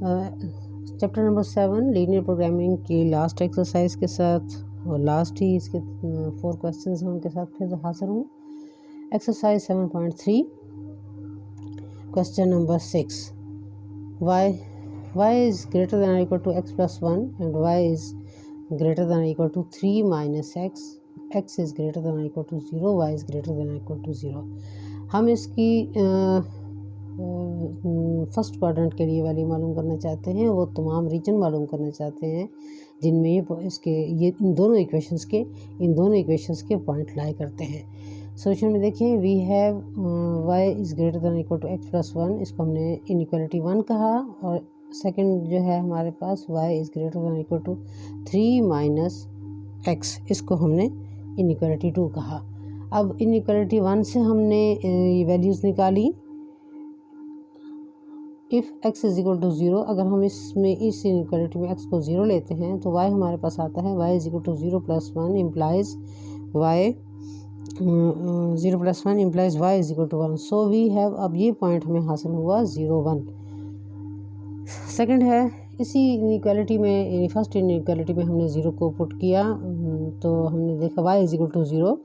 Chapter number 7 linear programming की last exercise के साथ और लास्ट ही इसके 4 क्वेश्चंस हैं उनके साथ फिर हाजिर हूँ। Exercise 7.3 question number 6 y is greater than or equal to x plus 1 and y is greater than or equal to 3 minus x is greater than or equal to 0, y is greater than or equal to 0। हम इसकी first quadrant के लिए value मालूम करना चाहते हैं, वो तमाम रीजन मालूम करना चाहते हैं जिनमें ये इन दोनों इक्वेशंस के पॉइंट लाई करते हैं। सोल्यूशन में देखिए, we have y is greater than equal to x plus 1, इसको हमने इनइक्वालिटी 1 कहा, और सेकंड जो है हमारे पास y is greater than equal to 3 minus x, इसको हमने इनइक्वालिटी 2 कहा। अब इनइक्वालिटी 1 से हमने वैल्यूज़ निकाली। If x is equal to 0, अगर हम इसमें इस इनइक्वालिटी में x को 0 लेते हैं तो y हमारे पास आता है y is equal to 0 plus 1 implies y 0 plus 1 implies y is equal to 1। So we have, अब ये पॉइंट हमें हासिल हुआ 0 1। सेकंड है, इसी इनइक्वालिटी में फर्स्ट इनइक्वालिटी में हमने 0 को पुट किया तो हमने देखा y is equal to 0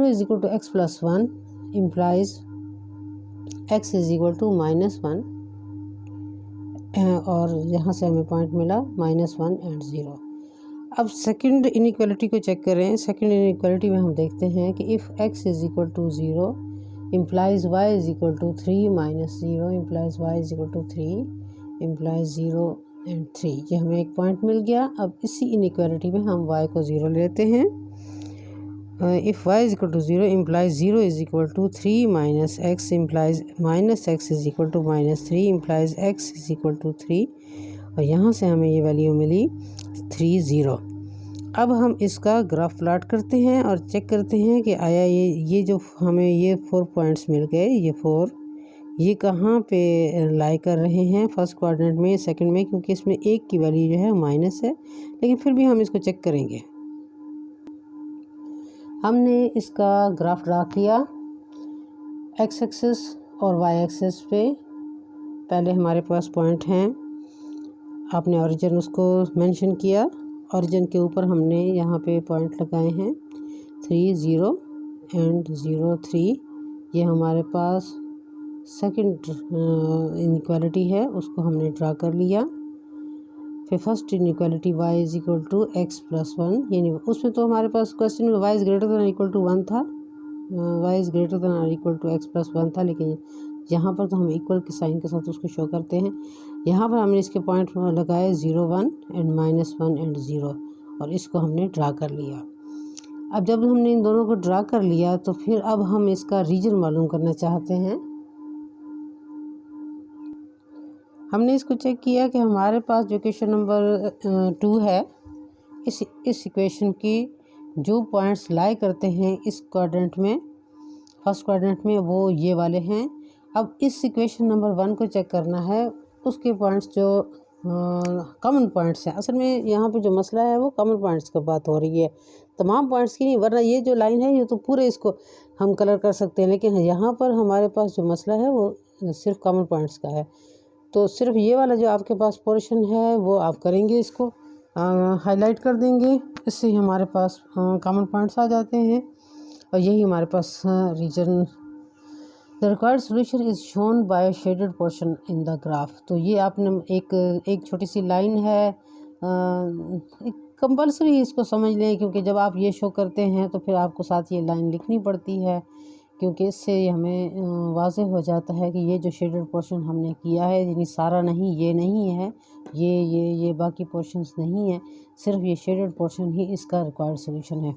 is equal to x plus 1 implies x is equal to -1, और यहाँ से हमें पॉइंट मिला -1 एंड 0। अब सेकंड इनइक्वालिटी को चेक करें। सेकंड इनइक्वालिटी में हम देखते हैं कि if x is equal to 0 implies y is equal to 3 minus 0 implies y is equal to 3 implies 0 and 3, ये हमें एक पॉइंट मिल गया। अब इसी इनइक्वालिटी में हम y को 0 लेते हैं। If y is equal to 0 implies 0 is equal to 3 minus x implies minus x is equal to -3 implies x is equal to 3, और यहाँ से हमें ये वैल्यू मिली 3 0। अब हम इसका ग्राफ प्लॉट करते हैं और चेक करते हैं कि आया ये जो हमें ये 4 पॉइंट्स मिल गए, ये कहाँ पे लाई कर रहे हैं, फर्स्ट क्वाड्रेंट में, सेकंड में, क्योंकि इसमें एक की वैल्यू जो है माइनस है, लेकिन फिर भी हम इसको चेक करेंगे। हमने इसका ग्राफ ड्रा किया एक्स एक्सिस और वाई एक्सिस पे। पहले हमारे पास पॉइंट हैं, आपने ओरिजिन उसको मेंशन किया, ओरिजिन के ऊपर हमने यहाँ पे पॉइंट लगाए हैं 3 0 एंड 0 3। ये हमारे पास सेकंड इनइक्वालिटी है, उसको हमने ड्रा कर लिया। फिर first inequality y is equal to x plus 1, यानी उसमें तो हमारे पास क्वेश्चन में y is greater than equal to 1 था, y is greater than equal to x plus 1 था, लेकिन यहाँ पर तो हम इक्वल के साइन के साथ उसको शो करते हैं। यहाँ पर हमने इसके पॉइंट लगाए 0 1 एंड -1 एंड 0, और इसको हमने ड्रा कर लिया। अब जब हमने इन दोनों को ड्रा कर लिया तो फिर अब हम इसका रीजन मालूम करना चाहते हैं। हमने इसको चेक किया कि हमारे पास जो इक्वेशन नंबर 2 है, इस इक्वेशन की जो पॉइंट्स लाई करते हैं इस क्वाड्रेंट में, फर्स्ट क्वाड्रेंट में, वो ये वाले हैं। अब इस इक्वेशन नंबर 1 को चेक करना है, उसके पॉइंट्स जो कॉमन पॉइंट्स हैं। असल में यहाँ पे जो मसला है वो कॉमन पॉइंट्स की बात हो रही है, तमाम पॉइंट्स की नहीं, वरना ये जो लाइन है ये तो पूरे इसको हम कलर कर सकते हैं, लेकिन यहाँ पर हमारे पास जो मसला है वो सिर्फ कॉमन पॉइंट्स का है। तो सिर्फ ये वाला जो आपके पास पोर्शन है वो आप करेंगे, इसको हाईलाइट कर देंगे, इससे ही हमारे पास कॉमन पॉइंट्स आ जाते हैं, और यही हमारे पास region. The required solution is shown by shaded portion in the graph. तो ये आपने एक छोटी सी लाइन है, कंपल्सरी इसको समझ लें, क्योंकि जब आप ये शो करते हैं तो फिर आपको साथ ये लाइन लिखनी पड़ती है, क्योंकि इससे हमें वाज़ेह हो जाता है कि ये जो शेडेड पोर्शन हमने किया है, यानी सारा नहीं, ये नहीं है, ये बाकी पोर्शंस नहीं है, सिर्फ ये शेडेड पोर्शन ही इसका रिक्वायर्ड सोल्यूशन है।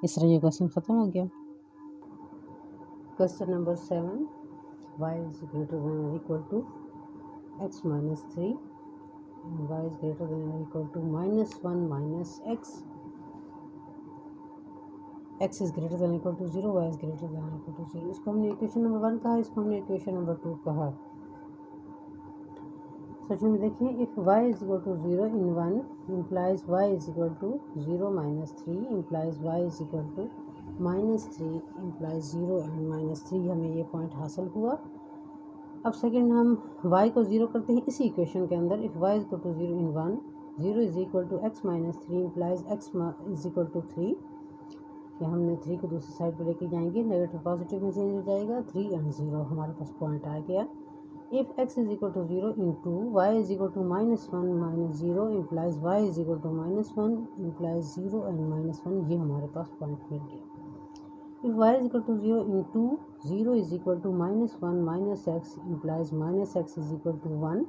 इस तरह ये क्वेश्चन ख़त्म हो गया। Question number 7, y is greater than equal to x minus 3, y is greater than equal to -1 minus x is greater than equal to 0, y is greater than equal to 0। इसको हमने equation number 1 कहा, इसको हमने equation number 2 कहा। Section में देखिए, if y is equal to 0 in 1 implies y is equal to 0 minus 3 implies y is equal to -3 implies 0 and -3, हमें ये पॉइंट हासिल हुआ। अब सेकंड हम y को 0 करते हैं इसी इक्वेशन के अंदर। If y equal to 0 in 1, 0 is equal to x minus 3 implies x is equal to 3। कि हमने 3 को दूसरी साइड पे लेके जाएंगे, नेगेटिव पॉजिटिव में चेंज हो जाएगा, 3 एंड 0 हमारे पास पॉइंट आ गया। If x is equal to 0 in 2, y is equal to -1 minus 0 implies y is equal to -1 implies 0 and -1, ये हमारे पास पॉइंट मिल गया। If y is equal to 0 in 2, 0 is equal to -1 minus x implies minus x is equal to 1।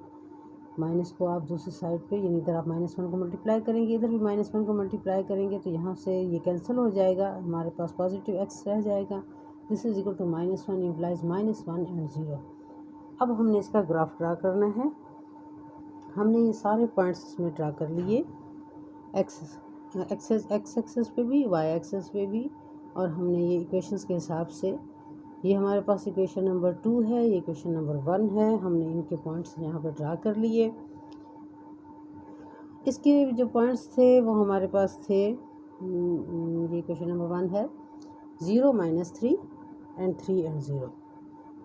Minus को आप दूसरी side पे, यानी इधर आप -1 को मल्टीप्लाई करेंगे, इधर भी -1 को मल्टीप्लाई करेंगे, तो यहाँ से ये कैंसिल हो जाएगा, हमारे पास पॉजिटिव x रह जाएगा। This is equal to -1 implies -1 and 0। अब हमने इसका ग्राफ ड्रा करना है। हमने ये सारे पॉइंट्स इसमें ड्रा कर लिए, एक्स एक्सेस पे भी, वाई एक्सेस पे भी, और हमने ये इक्वेशंस के हिसाब से, ये हमारे पास इक्वेशन नंबर 2 है, ये इक्वेशन नंबर 1 है, हमने इनके पॉइंट्स यहाँ पर ड्रा कर लिए। इसके जो पॉइंट्स थे वो हमारे पास थे, ये इक्वेशन नंबर 1 है, 0 -3 एंड 3 एंड 0।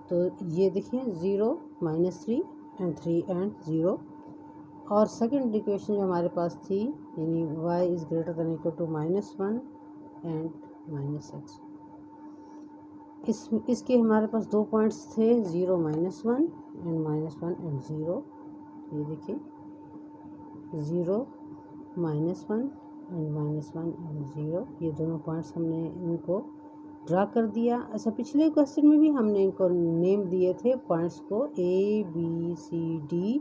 तो ये देखिए 0 -3 एंड 3 एंड 0। और सेकंड इक्वेशन जो हमारे पास थी, यानी y is greater than equal to -1 and -x। इसके हमारे पास दो पॉइंट्स थे, 0 -1 एंड -1 एंड 0। ये देखिए 0 -1 एंड -1 एंड 0, ये दोनों पॉइंट्स हमने इनको ड्रा कर दिया। अच्छा, पिछले क्वेश्चन में भी हमने इनको नेम दिए थे पॉइंट्स को, A B C D।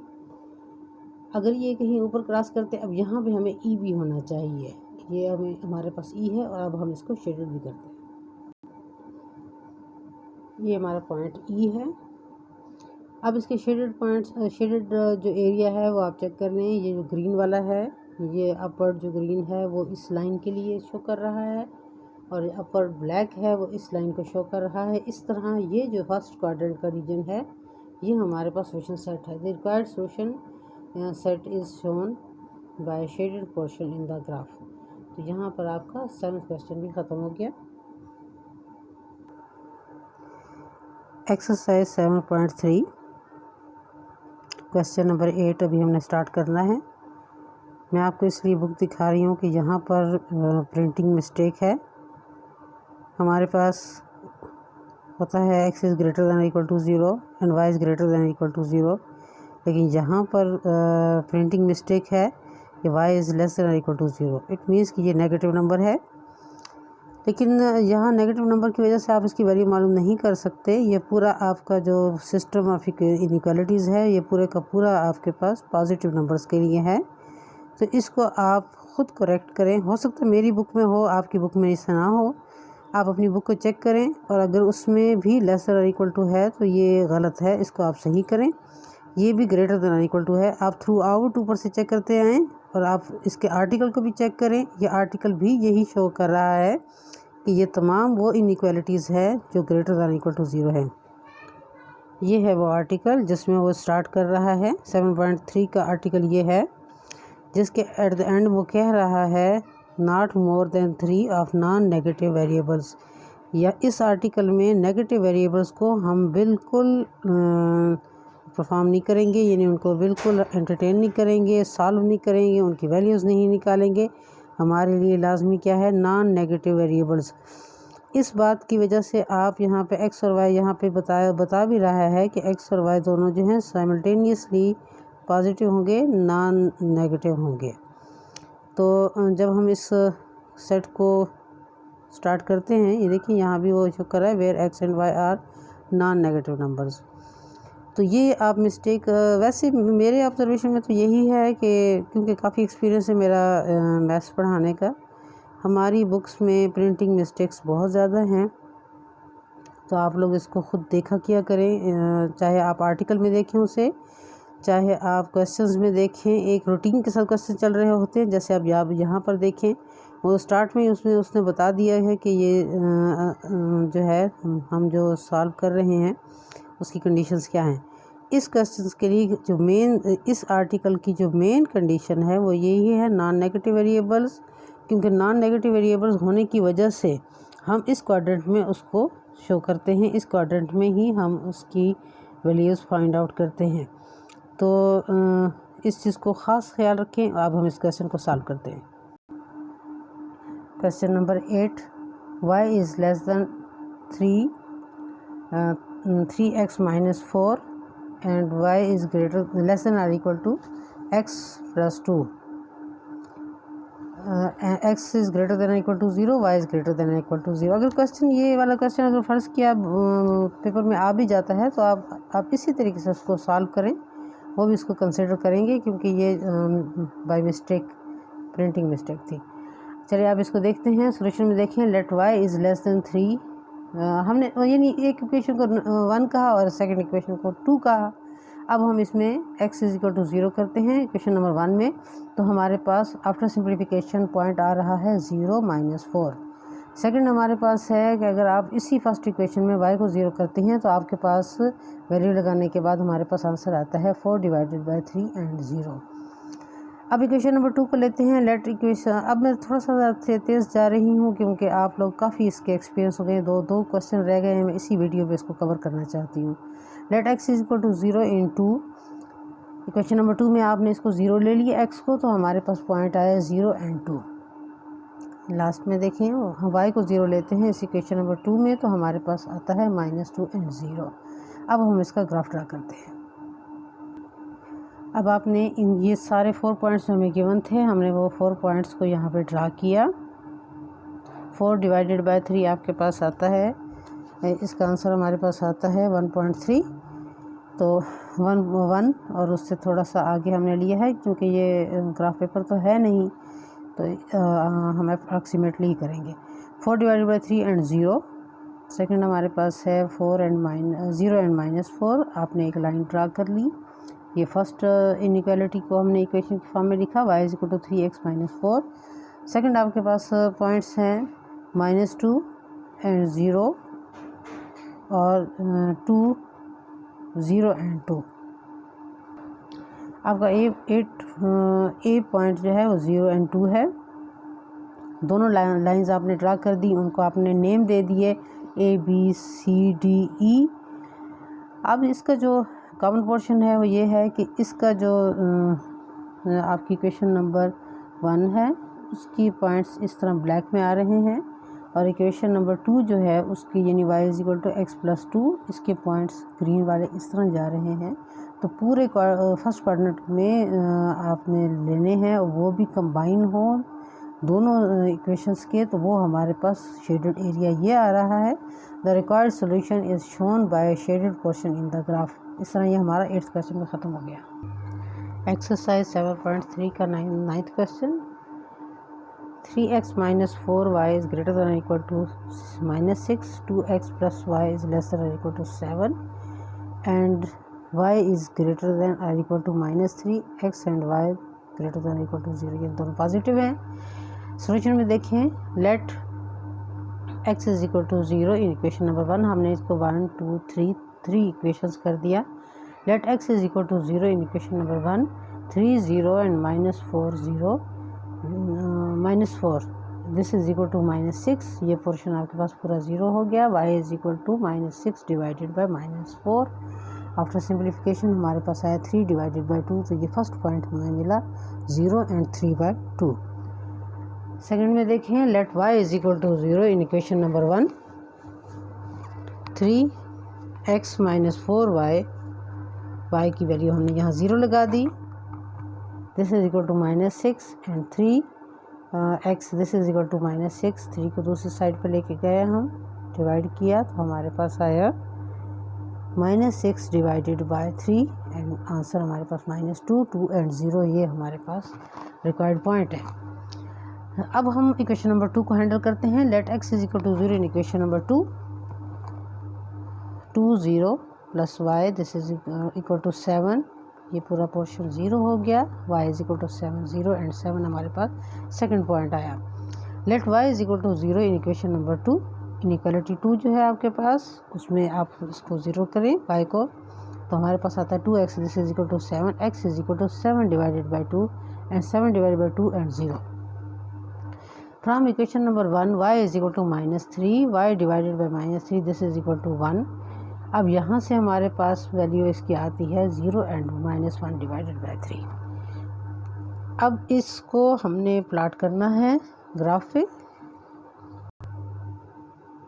अगर ये कहीं ऊपर क्रॉस करते, अब यहाँ पे हमें E भी होना चाहिए, ये हमारे पास E है, और अब हम इसको शेडेड भी करते हैं। ये हमारा पॉइंट E है। अब इसके शेडेड पॉइंट्स, शेडेड जो एरिया है वो आप चेक कर लें। ये जो ग्रीन वाला है, ये अपर जो ग्रीन है वो इस लाइन के लिए शो कर रहा है, और अपर ब्लैक है वो इस लाइन को शो कर रहा है। इस तरह ये जो फर्स्ट क्वाड्रेंट का रीजन है, ये हमारे पास सोल्यूशन सेट है। The required solution set is shown by shaded portion in the graph. तो यहाँ पर आपका 7th क्वेश्चन भी ख़त्म हो गया। एक्सरसाइज 7.3 क्वेश्चन नंबर 8 अभी हमने स्टार्ट करना है। मैं आपको इसलिए बुक दिखा रही हूँ कि यहाँ पर प्रिंटिंग मिस्टेक है। हमारे पास होता है x is greater than equal to 0 and y is greater than equal to 0, लेकिन यहाँ पर प्रिंटिंग मिस्टेक है कि y is less than equal to 0। It means कि ये नेगेटिव नंबर है, लेकिन यहाँ नेगेटिव नंबर की वजह से आप इसकी वैल्यू मालूम नहीं कर सकते। ये पूरा आपका जो सिस्टम ऑफ इनइक्वालिटीज़ है, ये पूरे का पूरा आपके पास पॉजिटिव नंबर्स के लिए है। तो इसको आप ख़ुद करेक्ट करें। हो सकता है मेरी बुक में हो, आपकी बुक में ऐसा ना हो। आप अपनी बुक को चेक करें, और अगर उसमें भी लेस और इक्वल टू है तो ये गलत है, इसको आप सही करें। ये भी ग्रेटर देन इक्वल टू है, आप थ्रू आउट ऊपर से चेक करते आएँ, और आप इसके आर्टिकल को भी चेक करें। ये आर्टिकल भी यही शो कर रहा है कि ये तमाम वो इनइक्वालिटीज़ है जो ग्रेटर दैन इक्वल टू 0 है। ये है वो आर्टिकल जिसमें वो स्टार्ट कर रहा है। 7.3 का आर्टिकल ये है, जिसके एट द एंड वो कह रहा है not more than 3 of non negative variables. या इस आर्टिकल में नेगेटिव वेरिएबल्स को हम बिल्कुल परफॉर्म नहीं करेंगे, यानी उनको बिल्कुल एंटरटेन नहीं करेंगे, सॉल्व नहीं करेंगे, उनकी वैल्यूज़ नहीं निकालेंगे। हमारे लिए लाजमी क्या है, नॉन नेगेटिव वेरिएबल्स। इस बात की वजह से आप यहाँ पे x और y यहाँ पे बता भी रहा है कि x और y दोनों जो हैं साइमल्टेनियसली पॉजिटिव होंगे, नॉन नेगेटिव होंगे। तो जब हम इस सेट को स्टार्ट करते हैं, ये देखिए यहाँ भी वो शो कर रहा है where x and y are non negative numbers. तो ये आप मिस्टेक, वैसे मेरे ऑब्जर्वेशन में तो यही है कि क्योंकि काफ़ी एक्सपीरियंस है मेरा मैथ्स पढ़ाने का, हमारी बुक्स में प्रिंटिंग मिस्टेक्स बहुत ज़्यादा हैं। तो आप लोग इसको ख़ुद देखा किया करें, चाहे आप आर्टिकल में देखें उसे, चाहे आप क्वेश्चंस में देखें। एक रूटीन के साथ क्वेश्चन चल रहे होते हैं, जैसे आप यहाँ पर देखें, वो स्टार्ट में उसने बता दिया है कि ये जो है हम जो सॉल्व कर रहे हैं उसकी कंडीशंस क्या हैं। इस क्वेश्चंस के लिए जो मेन, इस आर्टिकल की जो मेन कंडीशन है वो यही है, नॉन नेगेटिव वेरिएबल्स। क्योंकि नॉन नेगेटिव वेरिएबल्स होने की वजह से हम इस क्वाड्रेंट में उसको शो करते हैं, इस क्वाड्रेंट में ही हम उसकी वैल्यूज़ फाइंड आउट करते हैं। तो इस चीज़ को ख़ास ख्याल रखें। अब हम इस क्वेश्चन को सॉल्व करते हैं। Question number 8, y is less than 3x minus 4 and y is greater less than or equal to x plus 2। x is greater than equal to 0, y is greater than equal to 0। अगर question ये वाला question अगर फ़र्ज़ किया paper में आ भी जाता है तो आप इसी तरीके से उसको सॉल्व करें, वो भी इसको कंसिडर करेंगे, क्योंकि ये बाय मिस्टेक प्रिंटिंग मिस्टेक थी। चलिए आप इसको देखते हैं। सोल्यूशन में देखें, let y is less than 3। हमने यानी एक इक्वेशन को 1 कहा और सेकंड इक्वेशन को 2 कहा। अब हम इसमें x इज इक्वल टू 0 करते हैं इक्वेशन नंबर 1 में, तो हमारे पास आफ्टर सिंप्लीफिकेशन पॉइंट आ रहा है 0 माइनस 4। सेकंड हमारे पास है कि अगर आप इसी फर्स्ट इक्वेशन में y को 0 करते हैं तो आपके पास वैल्यू लगाने के बाद हमारे पास आंसर आता है 4 डिवाइडेड बाई 3 एंड 0। अब इक्वेशन नंबर 2 को लेते हैं। लेट इक्वेशन, अब मैं थोड़ा सा तेज़ जा रही हूँ क्योंकि आप लोग काफ़ी इसके एक्सपीरियंस हो गए। दो क्वेश्चन रह गए हैं, मैं इसी वीडियो पे इसको कवर करना चाहती हूँ। Let x is equal to 0 in 2। Equation number 2 में आपने इसको 0 ले लिया x को, तो हमारे पास पॉइंट आया 0 एंड 2। लास्ट में देखें हम y को 0 लेते हैं इस इक्वेशन नंबर 2 में, तो हमारे पास आता है -2 एंड 0। अब हम इसका ग्राफ ड्रा करते हैं। अब आपने ये सारे 4 पॉइंट्स हमें गिवन थे, हमने वो 4 पॉइंट्स को यहाँ पे ड्रा किया। 4 डिवाइडेड बाय 3 आपके पास आता है, इसका आंसर हमारे पास आता है 1.3। तो 1 और उससे थोड़ा सा आगे हमने लिया है, क्योंकि ये ग्राफ पेपर तो है नहीं, तो हम अप्रॉक्सीमेटली ही करेंगे। 4 डिवाइडेड बाई 3 एंड 0। सेकंड हमारे पास है 0 एंड -4। आपने एक लाइन ड्रा कर ली। ये फर्स्ट इनइक्वालिटी को हमने इक्वेशन के फॉर्म में लिखा, y is equal to 3x minus 4। Second आपके पास पॉइंट्स हैं -2 एंड 0 और 2, 0 एंड 2। आपका ए पॉइंट जो है वो 0 एंड 2 है। दोनों लाइंस आपने ड्रा कर दी, उनको आपने नेम दे दिए ABCDE। अब इसका जो कॉमन पोर्शन है वो ये है कि इसका जो आपकी इक्वेशन नंबर 1 है उसकी पॉइंट्स इस तरह ब्लैक में आ रहे हैं, और इक्वेशन नंबर 2 जो है उसकी यानी y is equal to x plus 2, इसके पॉइंट्स ग्रीन वाले इस तरह जा रहे हैं। तो पूरे फर्स्ट क्वाड्रेंट में आपने लेने हैं, वो भी कंबाइन हो दोनों इक्वेशंस के, तो वो हमारे पास शेडेड एरिया ये आ रहा है। The required solution is shown by shaded portion in the graph. इस तरह ये हमारा 8th क्वेश्चन में ख़त्म हो गया। एक्सरसाइज 7.3 का 9th question. 3x minus 4y is greater than equal to -6, 2x plus y is less than equal to 7 and y is greater than or equal to -3, x and y greater than equal to 0। ये दोनों positive हैं। Solution में देखें, let x is equal to 0 in equation number 1। हमने इसको 1 2 3 equations कर दिया। Let x is equal to 0 in equation number 1, 3 0 and -4 0 -4 this is equal to -6। ये पोर्शन आपके पास पूरा 0 हो गया। y is equal to -6 divided by -4। After simplification हमारे पास आया 3 डिवाइडेड बाय 2, तो ये फर्स्ट पॉइंट हमें मिला 0 एंड 3/2। सेकंड में देखें, let y is equal to 0 in equation number 1, 3x minus 4y, y की वैल्यू हमने यहाँ 0 लगा दी। This is equal to -6 and 3x this is equal to -6। 3 को दूसरी साइड पर लेके गए, हम डिवाइड किया तो हमारे पास आया -6 डिवाइडेड बाय 3 एंड आंसर हमारे पास -2, 2 एंड 0। ये हमारे पास रिक्वायर्ड पॉइंट है। अब हम इक्वेशन नंबर 2 को हैंडल करते हैं। Let x is equal to 0 in equation number 2, 2 0 plus y this is equal to 7। ये पूरा पोर्शन 0 हो गया। y is equal to 7, 0 and 7 हमारे पास सेकंड पॉइंट आया। Let y is equal to 0 in equation number 2। Inequality 2 जो है आपके पास, उसमें आप इसको 0 करें y को, तो हमारे पास आता है 2x this is equal to 7, x is equal to 7 divided by 2 and 7 divided by 2 and 0। From equation number 1, y is equal to -3, y divided by -3, this is equal to 1. अब यहाँ से हमारे पास वैल्यू इसकी आती है 0 एंड -1 डिवाइडेड बाय 3। अब इसको हमने प्लॉट करना है ग्राफ पे।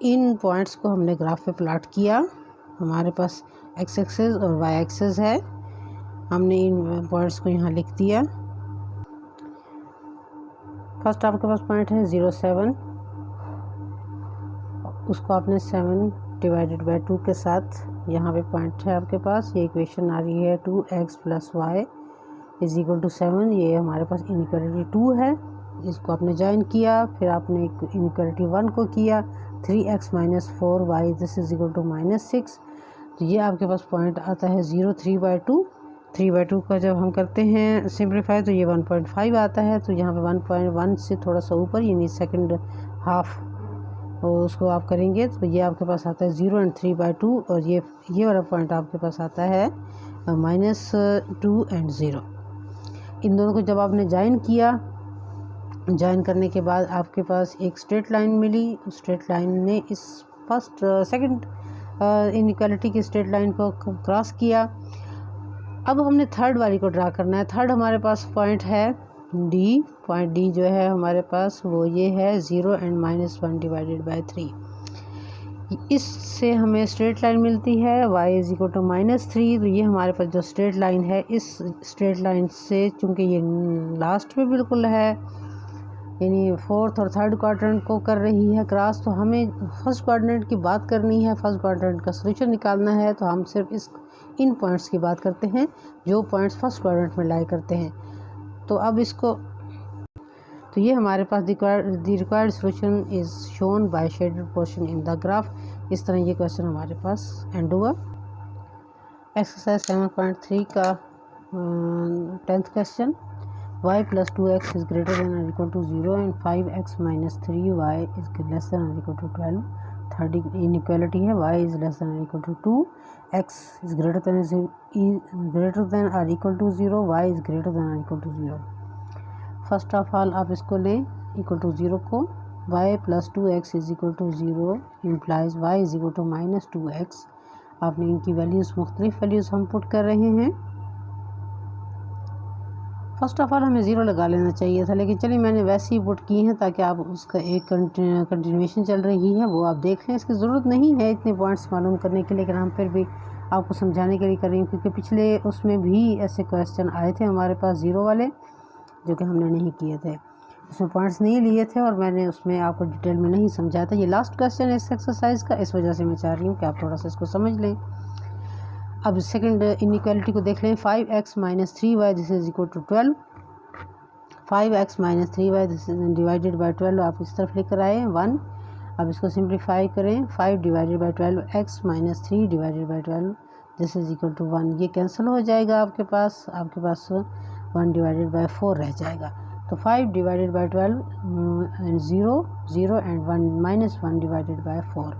इन पॉइंट्स को हमने ग्राफ पे प्लॉट किया। हमारे पास एक्स एक्सेस और वाई एक्सेस है। हमने इन पॉइंट्स को यहाँ लिख दिया। फर्स्ट आपके पास पॉइंट है 0, 7, उसको आपने 7 डिवाइडेड बाय 2 के साथ यहाँ पे पॉइंट है आपके पास। ये इक्वेशन आ रही है 2x + y = 7। ये हमारे पास इनइक्वालिटी 2 है, इसको आपने ज्वाइन किया। फिर आपने इनइक्वालिटी 1 को किया 3x - 4y =-6। तो ये आपके पास पॉइंट आता है 0, 3/2। 3/2 का जब हम करते हैं सिंप्लीफाई तो ये 1.5 आता है। तो यहाँ पे 1.1 से थोड़ा सा ऊपर यानी सेकंड हाफ और उसको आप करेंगे तो ये आपके पास आता है 0 एंड 3/2। और ये वाला पॉइंट आपके पास आता है -2 एंड 0। इन दोनों को जब आपने ज्वाइन किया, ज्वाइन करने के बाद आपके पास एक स्ट्रेट लाइन मिली। स्ट्रेट लाइन ने इस सेकंड इनइक्वालिटी की स्ट्रेट लाइन को क्रॉस किया। अब हमने थर्ड वाली को ड्रा करना है। थर्ड हमारे पास पॉइंट है डी। पॉइंट डी जो है हमारे पास वो ये है 0 एंड -1 डिवाइडेड बाय 3। इससे हमें स्ट्रेट लाइन मिलती है y = -3। तो ये हमारे पास जो स्ट्रेट लाइन है, इस स्ट्रेट लाइन से चूँकि ये लास्ट में बिल्कुल है यानी फोर्थ और थर्ड क्वाड्रेंट को कर रही है क्रॉस, तो हमें फर्स्ट क्वाड्रेंट की बात करनी है, फर्स्ट क्वाड्रेंट का सोल्यूशन निकालना है। तो हम सिर्फ इन पॉइंट्स की बात करते हैं जो पॉइंट्स फर्स्ट क्वाड्रेंट में लाई करते हैं। तो अब इसको तो ये हमारे पास the required solution is shown by shaded portion in the graph. इस तरह ये क्वेश्चन हमारे पास एंड हुआ। एक्सरसाइज 7.3 का 10th question. y + 2x is greater than or equal to 0 and 5x - 3y is less than or equal to 12। Third inequality है y is less than or equal to 2, x is greater than or equal to 0, y is greater than or equal to 0। First of all आप इसको लें =0 को। y + 2x = 0 implies y = -2x। आपने इनकी values मुख्तलिफ values हम put कर रहे हैं। फर्स्ट ऑफ ऑल हमें 0 लगा लेना चाहिए था, लेकिन चलिए मैंने वैसे ही पुट की हैं ताकि आप उसका एक कंटिन्यूएशन चल रही है वो आप देख लें। इसकी ज़रूरत नहीं है इतने पॉइंट्स मालूम करने के लिए, लेकिन हम फिर भी आपको समझाने के लिए कर रहे हैं क्योंकि पिछले उसमें भी ऐसे क्वेश्चन आए थे हमारे पास 0 वाले जो कि हमने नहीं किए थे, उसमें पॉइंट्स नहीं लिए थे और मैंने उसमें आपको डिटेल में नहीं समझाया था। ये लास्ट क्वेश्चन है इस एक्सरसाइज का, इस वजह से मैं चाह रही हूँ कि आप थोड़ा सा इसको समझ लें। अब सेकंड इनइक्वालिटी को देख लें। 5x - 3y = 12। 5x - 3y divided by 12 आप इस तरफ लेकर आए 1। अब इसको सिंप्लीफाई करें। 5 divided by 12 x - 3 divided by 12 = 1। ये कैंसिल हो जाएगा आपके पास 1 डिवाइडेड बाय 4 रह जाएगा। तो 5 divided by 12 and 0 0 and 1 divided by 4।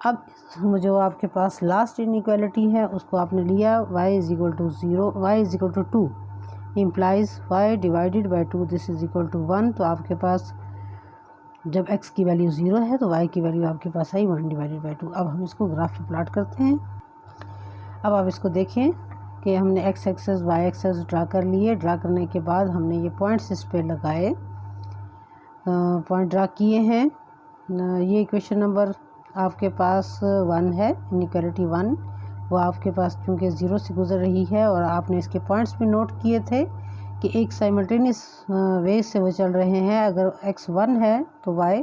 अब जो आपके पास लास्ट इनइक्वालिटी है उसको आपने लिया y = 0, y = 2 implies y divided by 2 = 1। तो आपके पास जब x की वैल्यू 0 है तो y की वैल्यू आपके पास आई 1 डिवाइडेड बाय 2। अब हम इसको ग्राफ पे प्लॉट करते हैं। अब आप इसको देखें कि हमने x axis y axis draw कर लिए। ड्रा करने के बाद हमने ये पॉइंट्स इस पे लगाए, पॉइंट ड्रा किए हैं। ये इक्वेशन नंबर आपके पास 1 है, इनइक्वालिटी 1 वो आपके पास चूँकि 0 से गुजर रही है और आपने इसके पॉइंट्स भी नोट किए थे कि एक साइमल्टेनियस वे से वो चल रहे हैं। अगर x 1 है तो y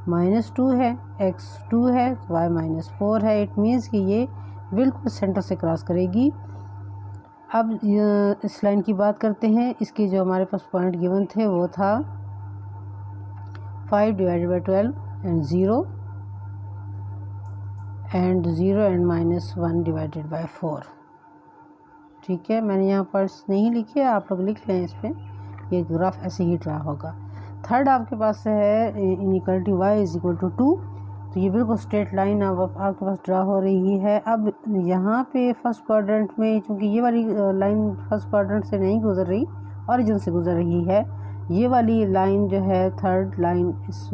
-2 है, x 2 है तो y -4 है। इट मीन्स कि ये बिल्कुल सेंटर से क्रॉस करेगी। अब इस लाइन की बात करते हैं। इसके जो हमारे पास पॉइंट गिवन थे वो था 5 divided by 12 and 0 and -1 divided by 4। ठीक है, मैंने यहाँ पर नहीं लिखे, आप लोग लिख लें इस पर, ये ग्राफ ऐसे ही ड्रा होगा। थर्ड आपके पास है इनइक्वालिटी y = 2। तो ये बिल्कुल स्ट्रेट लाइन अब आपके पास ड्रा हो रही है। अब यहाँ पे फर्स्ट क्वाड्रेंट में चूँकि ये वाली लाइन फर्स्ट क्वाड्रेंट से नहीं गुजर रही, ऑरिजिन से गुजर रही है, ये वाली लाइन जो है थर्ड लाइन इस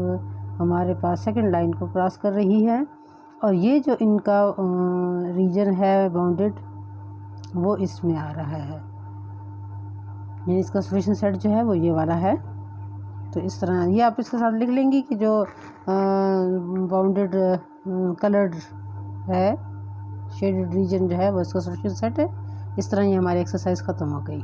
हमारे पास सेकंड लाइन को क्रॉस कर रही है और ये जो इनका रीजन है बाउंडेड वो इसमें आ रहा है, यानी इसका सॉल्यूशन सेट जो है वो ये वाला है। तो इस तरह ये आप इसके साथ लिख लेंगी कि जो बाउंडेड कलर्ड है शेडेड रीजन जो है वो इसका सॉल्यूशन सेट है। इस तरह ये हमारी एक्सरसाइज ख़त्म हो गई।